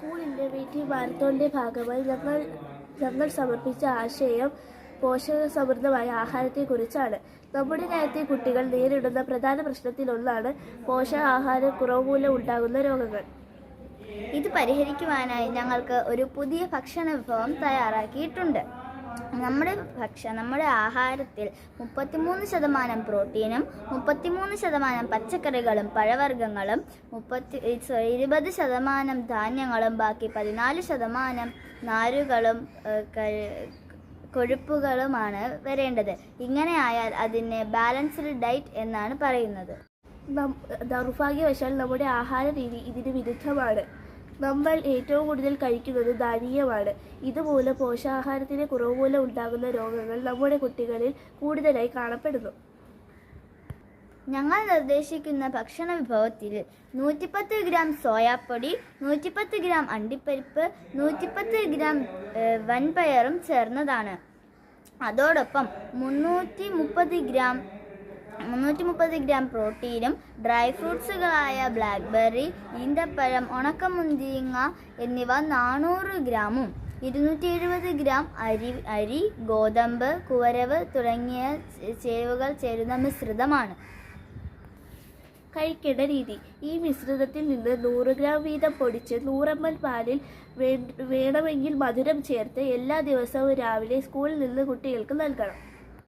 School innovative മാരത്തോണിൻ്റെ ഭാഗമായി ഞങ്ങൾ സമർപ്പിച്ച ആശയം പോഷകസമൃദ്ധമായ ആഹാരത്തെക്കുറിച്ചാണ്. നമ്മുടെ രാജ്യത്തെ കുട്ടികൾ നേരിടുന്ന പ്രധാന പ്രശ്നത്തിലൊന്നാണ് പോഷകാഹാരക്കുറവ് മൂലം ഉണ്ടാകുന്ന രോഗങ്ങൾ. ഇത് പരിഹരിക്കുവാനായി ഞങ്ങൾക്ക് ഒരു പുതിയ ഭക്ഷണ വിഭവം തയ്യാറാക്കിയിട്ടുണ്ട്. നമ്മുടെ ആഹാരത്തിൽ 33% പ്രോട്ടീനും 33% പച്ചക്കറികളും പഴവർഗ്ഗങ്ങളും 20% ധാന്യങ്ങളും ബാക്കി 14% നാരുകളും കൊഴുപ്പുകളുമാണ് വരേണ്ടത്. ഇങ്ങനെയായാൽ അതിനെ ബാലൻസ്ഡ് ഡയറ്റ് എന്നാണ് പറയുന്നത്. ദൗർഭാഗ്യവശാൽ നമ്മുടെ ആഹാര രീതി ഇതിന് വിരുദ്ധമാണ്. നമ്മൾ ഏറ്റവും കൂടുതൽ കഴിക്കുന്നത് ധാന്യമാണ്. ഇതുമൂലം പോഷകാഹാരത്തിൻ്റെ കുറവ് മൂലം ഉണ്ടാകുന്ന രോഗങ്ങൾ നമ്മുടെ കുട്ടികളിൽ കൂടുതലായി കാണപ്പെടുന്നു. ഞങ്ങൾ നിർദ്ദേശിക്കുന്ന ഭക്ഷണ വിഭവത്തിൽ 110 ഗ്രാം സോയാപ്പൊടി, 110 ഗ്രാം അണ്ടിപ്പരിപ്പ്, 110 ഗ്രാം വൻപയറും ചേർന്നതാണ്. അതോടൊപ്പം 330 ഗ്രാം പ്രോട്ടീനും ഡ്രൈ ഫ്രൂട്ട്സുകളായ ബ്ലാക്ക്ബെറി, ഈന്തപ്പഴം, ഉണക്കമുന്തിരിങ്ങ എന്നിവ 400 ഗ്രാമും 270 ഗ്രാം അരി, ഗോതമ്പ്, കുവരവ് തുടങ്ങിയ ചേരുവകൾ ചേരുന്ന മിശ്രിതമാണ്. കഴിക്കേണ്ട രീതി: ഈ മിശ്രിതത്തിൽ നിന്ന് 100 ഗ്രാം വീതം പൊടിച്ച് 100 ml പാലിൽ വേണമെങ്കിൽ മധുരം ചേർത്ത് എല്ലാ ദിവസവും രാവിലെ സ്കൂളിൽ നിന്ന് കുട്ടികൾക്ക് നൽകണം.